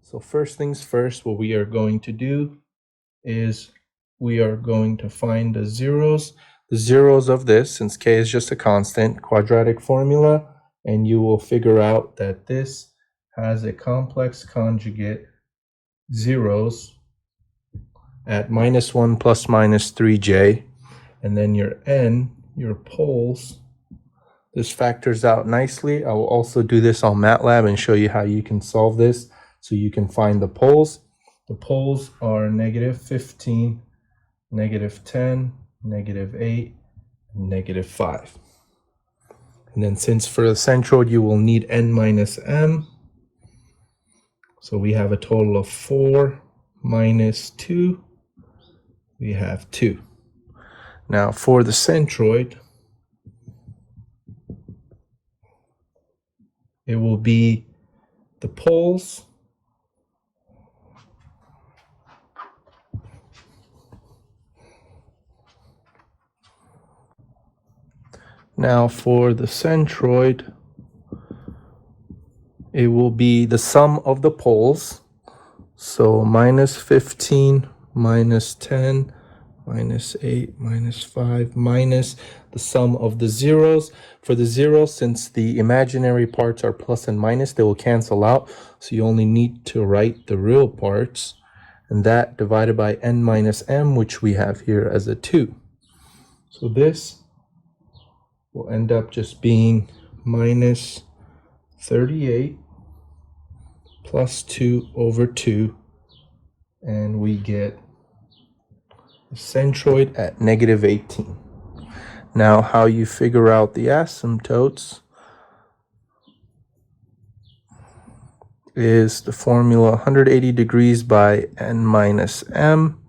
So first things first, what we are going to do is we are going to find the zeros of this, since k is just a constant, quadratic formula, and you will figure out that this has a complex conjugate zeros at -1 plus minus 3j, and then your n, your poles, this factors out nicely. I will also do this on MATLAB and show you how you can solve this so you can find the poles. The poles are -15, -10, -8, and -5. And then since for the centroid you will need n minus m, so we have a total of 4 minus 2, we have 2. Now for the centroid, it will be the poles Now for the centroid, it will be the sum of the poles. So -15, -10, -8, -5, minus the sum of the zeros. For the zeros, since the imaginary parts are plus and minus, they will cancel out. So you only need to write the real parts. And that divided by n minus m, which we have here as a 2. So this will end up just being -38 plus 2 over 2, and we get the centroid at -18. Now how you figure out the asymptotes is the formula 180 degrees by n minus m.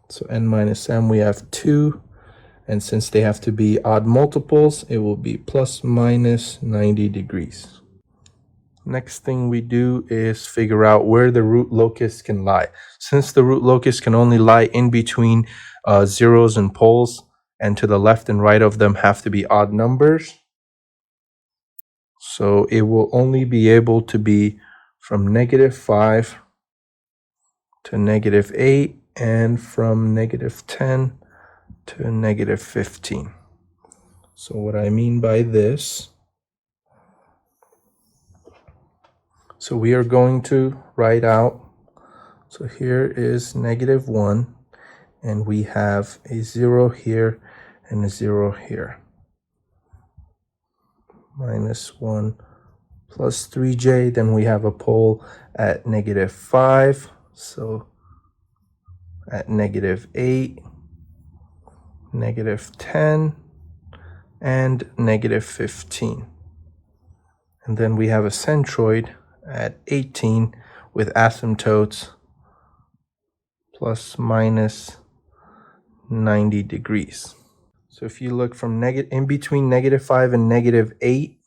So n minus m, we have 2. And since they have to be odd multiples, it will be plus minus 90 degrees. Next thing we do is figure out where the root locus can lie. Since the root locus can only lie in between zeros and poles, and to the left and right of them have to be odd numbers, so it will only be able to be from -5 to -8 and from -10 to -15. So what I mean by this, so we are going to write out, so here is -1, and we have a 0 here and a 0 here. -1 plus 3j, then we have a pole at -5, so at -8, -10, and -15. And then we have a centroid at 18 with asymptotes plus minus 90 degrees. So if you look from in between -5 and -8,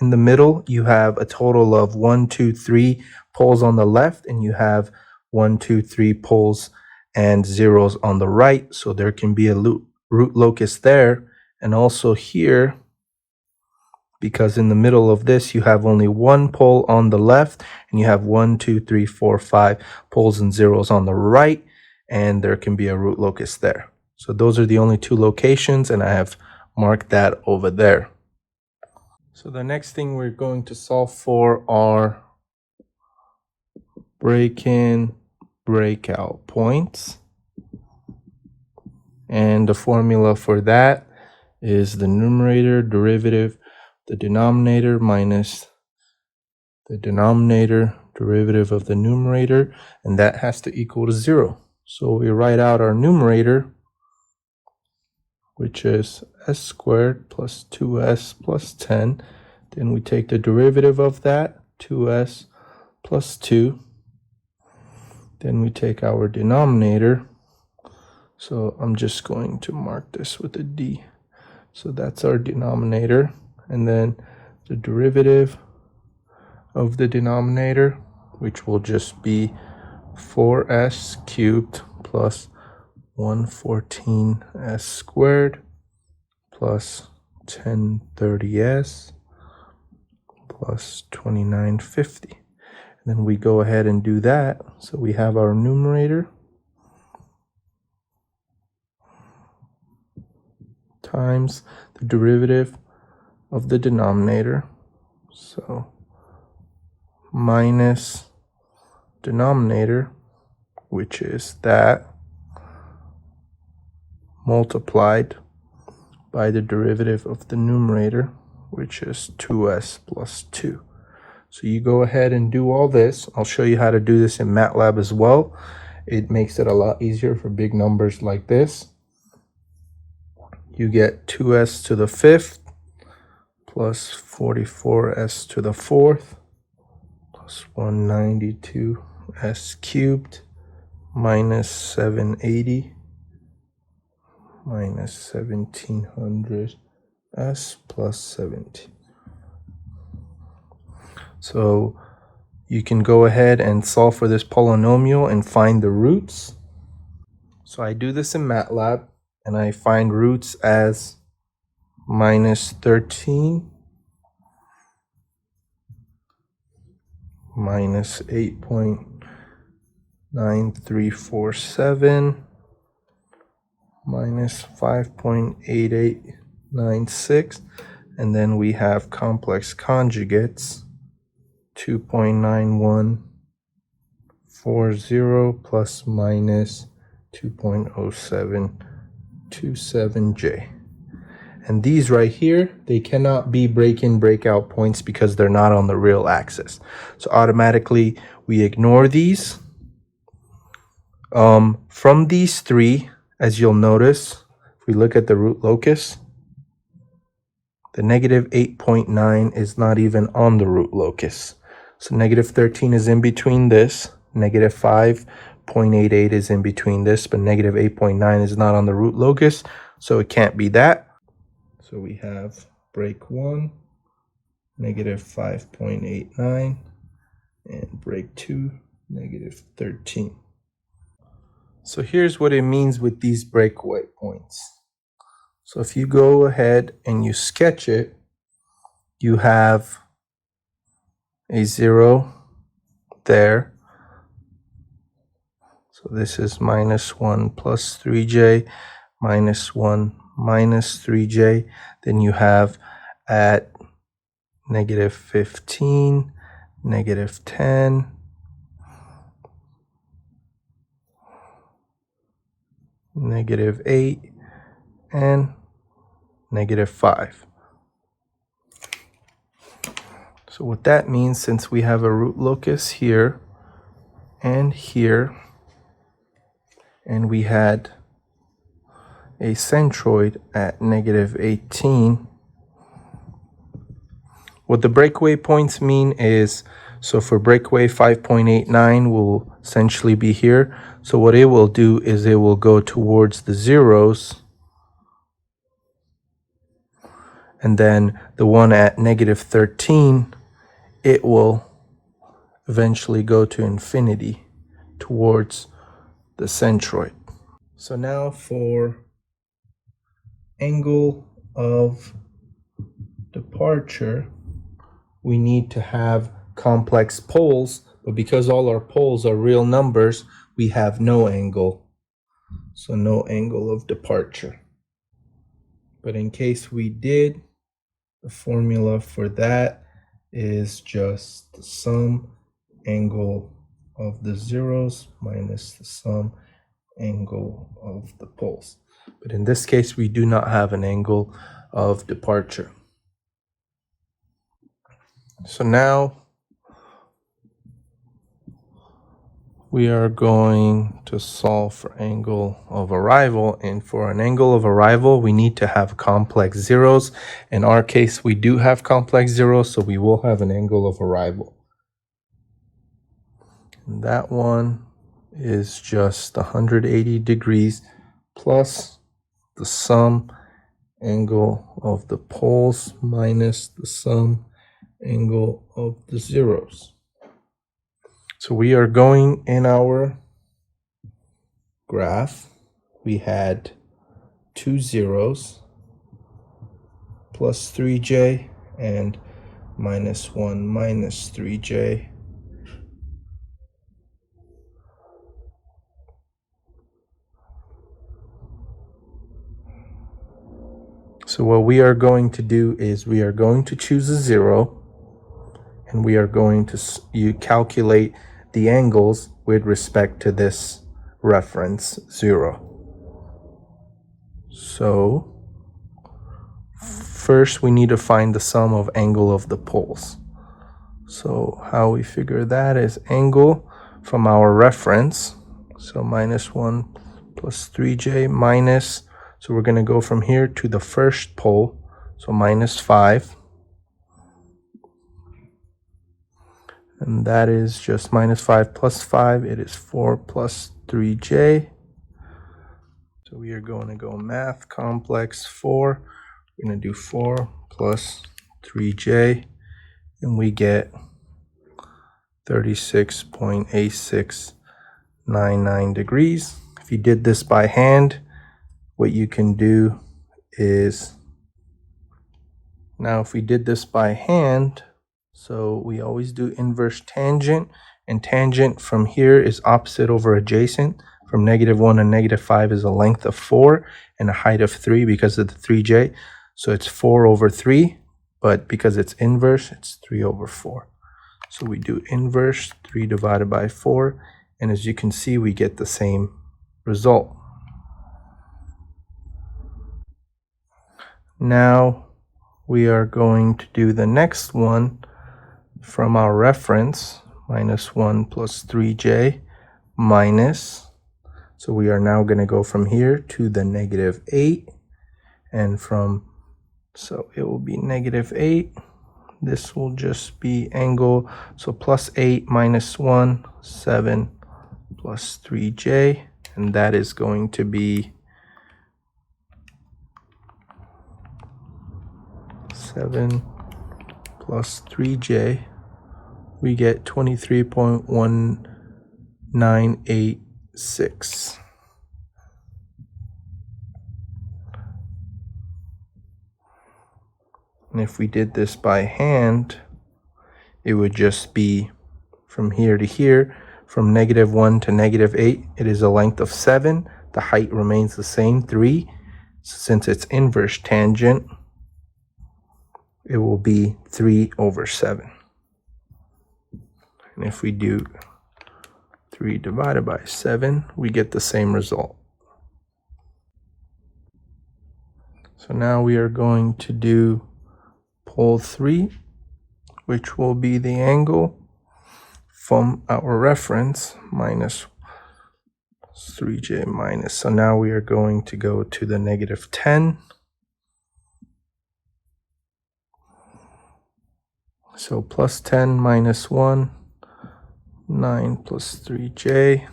in the middle, you have a total of 1, 2, 3 poles on the left, and you have 1, 2, 3 poles and zeros on the right. So there can be a root locus there. And also here, because in the middle of this, you have only 1 pole on the left, and you have 1, 2, 3, 4, 5 poles and zeros on the right, and there can be a root locus there. So those are the only 2 locations, and I have marked that over there. So the next thing we're going to solve for are break-in, breakout points. And the formula for that is the numerator derivative, the denominator minus the denominator derivative of the numerator, and that has to equal to 0. So we write out our numerator, which is s squared plus 2s plus 10. Then we take the derivative of that, 2s plus 2. Then we take our denominator. So I'm just going to mark this with a D. So that's our denominator. And then the derivative of the denominator, which will just be 4s cubed plus 114s squared plus 1030s plus 2950. And then we go ahead and do that. So we have our numerator times the derivative of the denominator. So minus denominator, which is that, multiplied by the derivative of the numerator, which is 2s plus 2. So you go ahead and do all this. I'll show you how to do this in MATLAB as well. It makes it a lot easier for big numbers like this. You get 2s to the 5th plus 44s to the 4th plus 192s cubed minus 780 minus 1700s plus 70. So you can go ahead and solve for this polynomial and find the roots. So I do this in MATLAB and I find roots as minus 13, minus 8.9347, minus 5.8896, and then we have complex conjugates, 2.9140 plus minus 2.0727J. And these right here, they cannot be break-in, breakout points because they're not on the real axis. So automatically we ignore these. From these three, as you'll notice, if we look at the root locus, the negative 8.9 is not even on the root locus. So negative 13 is in between this, negative 5.88 is in between this, but negative 8.9 is not on the root locus, so it can't be that. So we have break 1, negative 5.89, and break 2, negative 13. So here's what it means with these breakaway points. So if you go ahead and you sketch it, you have a 0 there. So this is minus 1 plus 3j, minus 1 minus 3j. Then you have at negative 15, negative 10, negative 8, and negative 5. So what that means, since we have a root locus here and here, and we had a centroid at negative 18, what the breakaway points mean is, so for breakaway 5.89 will essentially be here. So what it will do is it will go towards the zeros, and then the one at negative 13, it will eventually go to infinity towards the centroid. So now for angle of departure, we need to have complex poles, but because all our poles are real numbers, we have no angle. So no angle of departure. But in case we did, the formula for that is just the sum angle of the zeros minus the sum angle of the poles. But in this case, we do not have an angle of departure. So now we are going to solve for angle of arrival, and for an angle of arrival we need to have complex zeros. In our case we do have complex zeros, so we will have an angle of arrival. And that one is just 180 degrees plus the sum angle of the poles minus the sum angle of the zeros. So we are going in our graph, we had 2 zeros plus 3j and minus 1 minus 3j. So what we are going to do is we are going to choose a 0, and we are going to calculate the angles with respect to this reference 0. So first we need to find the sum of angle of the poles. So how we figure that is angle from our reference. So minus 1 plus 3j minus, so we're going to go from here to the first pole, so minus 5. And that is just minus 5 plus 5. It is 4 plus 3j. So we are going to go math complex 4. We're going to do 4 plus 3j, and we get 36.8699 degrees. If you did this by hand, what you can do is, now if we did this by hand, so we always do inverse tangent, and tangent from here is opposite over adjacent. From -1 to -5 is a length of 4 and a height of 3 because of the 3j. So it's 4 over 3, but because it's inverse, it's 3 over 4. So we do inverse 3 divided by 4, and as you can see, we get the same result. Now we are going to do the next one from our reference, minus 1 plus 3j minus, so we are now going to go from here to the -8, and so it will be -8. This will just be angle, so plus 8 minus 1, 7 plus 3j, and that is going to be 7 plus 3j. We get 23.1986. And if we did this by hand, it would just be from here to here, from -1 to -8. It is a length of 7. The height remains the same, 3. So since it's inverse tangent, it will be 3 over 7. And if we do 3 divided by 7, we get the same result. So now we are going to do pole 3, which will be the angle from our reference, minus 3j minus. So now we are going to go to the -10. So plus 10 minus 1, 9 plus 3j.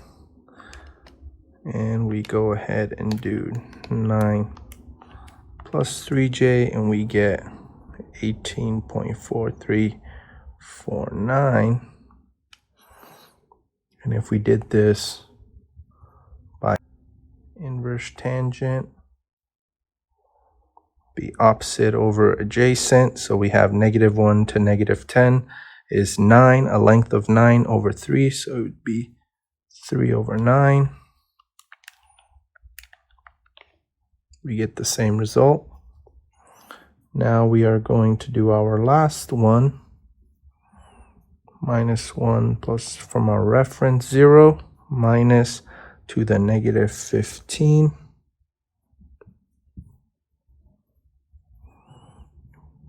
And we go ahead and do 9 plus 3j, and we get 18.4349. And if we did this by inverse tangent, be opposite over adjacent, so we have -1 to -10 is 9, a length of 9 over 3, so it would be 3 over 9. We get the same result. Now we are going to do our last one, -1 plus from our reference 0 minus to the -15.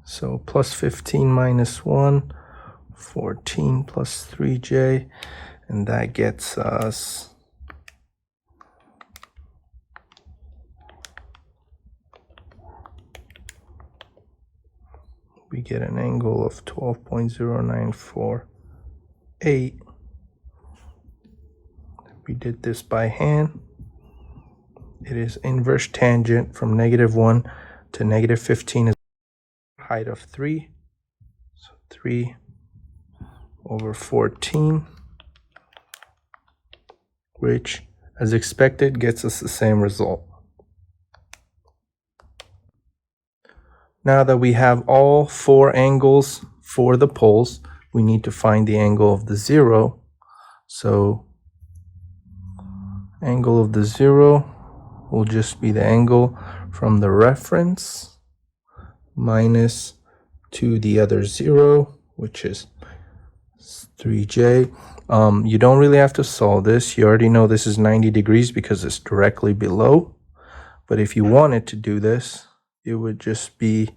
So plus 15 minus 1, 14 plus 3j, and that gets us we get an angle of 12.0948. We did this by hand. It is inverse tangent from -1 to -15 is height of 3. So 3 over 14, which, as expected, gets us the same result. Now that we have all 4 angles for the poles, we need to find the angle of the zero. So angle of the zero will just be the angle from the reference minus to the other zero, which is 3j. You don't really have to solve this. You already know this is 90 degrees because it's directly below. But if you wanted to do this, it would just be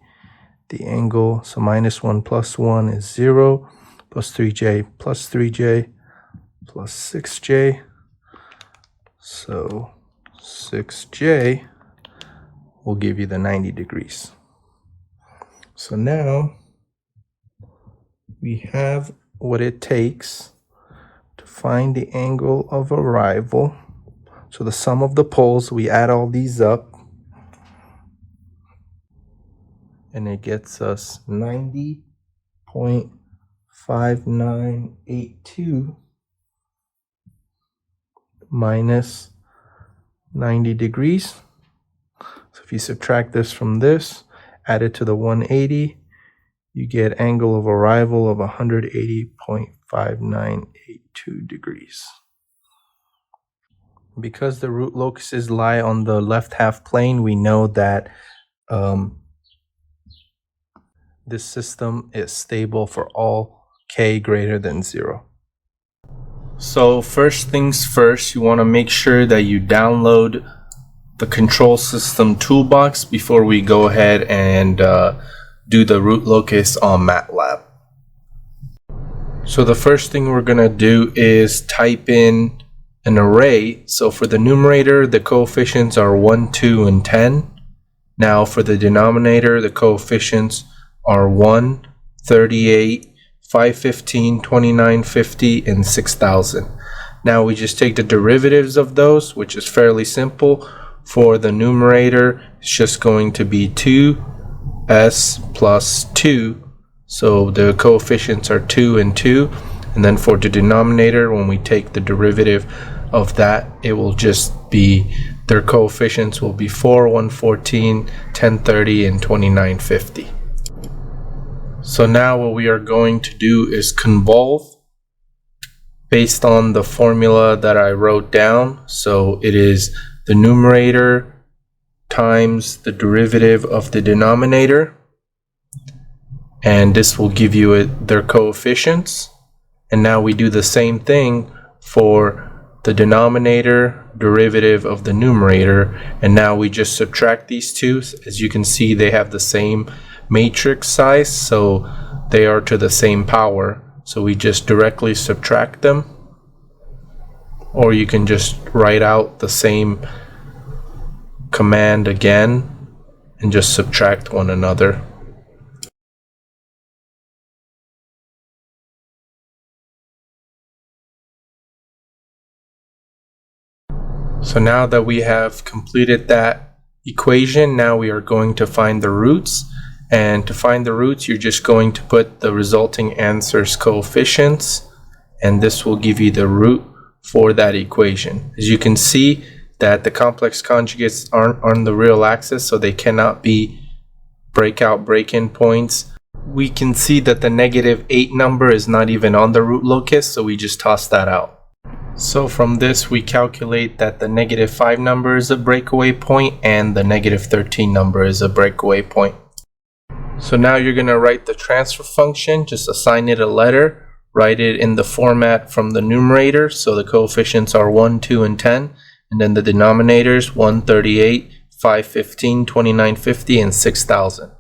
the angle. So minus 1 plus 1 is 0, plus 3j plus 3j plus 6j. So 6j will give you the 90 degrees. So now we have what it takes to find the angle of arrival. So the sum of the poles, we add all these up, and it gets us 90.5982 minus 90 degrees. So if you subtract this from this, add it to the 180, you get angle of arrival of 180.5982 degrees. Because the root locuses lie on the left half plane, we know that this system is stable for all k greater than 0. So first things first, you want to make sure that you download the control system toolbox before we go ahead and do the root locus on MATLAB. So the first thing we're going to do is type in an array. So for the numerator, the coefficients are 1, 2, and 10. Now for the denominator, the coefficients are 1, 38, 515, 2950, and 6000. Now we just take the derivatives of those, which is fairly simple. For the numerator, it's just going to be 2s plus 2. So the coefficients are 2 and 2. And then for the denominator, when we take the derivative of that, it will just be, their coefficients will be 4, 114, 1030, and 2950. So now what we are going to do is convolve based on the formula that I wrote down. So it is the numerator times the derivative of the denominator, and this will give you their coefficients. And now we do the same thing for the denominator derivative of the numerator, and now we just subtract these two. As you can see, they have the same matrix size, so they are to the same power. So we just directly subtract them, or you can just write out the same command again and just subtract one another. So now that we have completed that equation, now we are going to find the roots. And to find the roots, you're just going to put the resulting answer's coefficients, and this will give you the root for that equation. As you can see that the complex conjugates aren't on the real axis, so they cannot be break-in points. We can see that the -8 number is not even on the root locus, so we just toss that out. So from this, we calculate that the -5 number is a breakaway point and the -13 number is a breakaway point. So now you're going to write the transfer function, just assign it a letter, write it in the format from the numerator. So the coefficients are 1, 2, and 10, and then the denominators 138, 515, 2950, and 6000.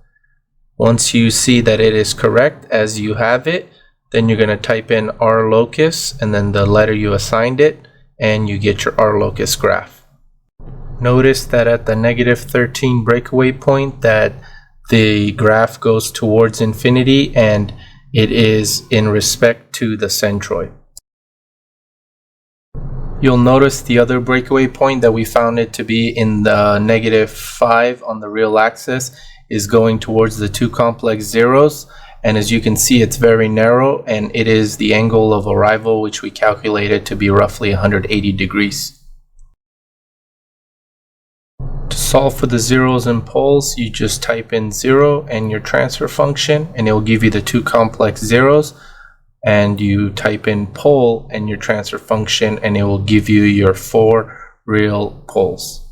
Once you see that it is correct as you have it, then you're going to type in R locus and then the letter you assigned it, and you get your R locus graph. Notice that at the -13 breakaway point that the graph goes towards infinity, and it is in respect to the centroid. You'll notice the other breakaway point that we found it to be in the -5 on the real axis is going towards the two complex zeros, and as you can see, it's very narrow, and it is the angle of arrival, which we calculated to be roughly 180 degrees. To solve for the zeros and poles, you just type in 0 and your transfer function, and it will give you the two complex zeros. And you type in pole and your transfer function, and it will give you your 4 real poles.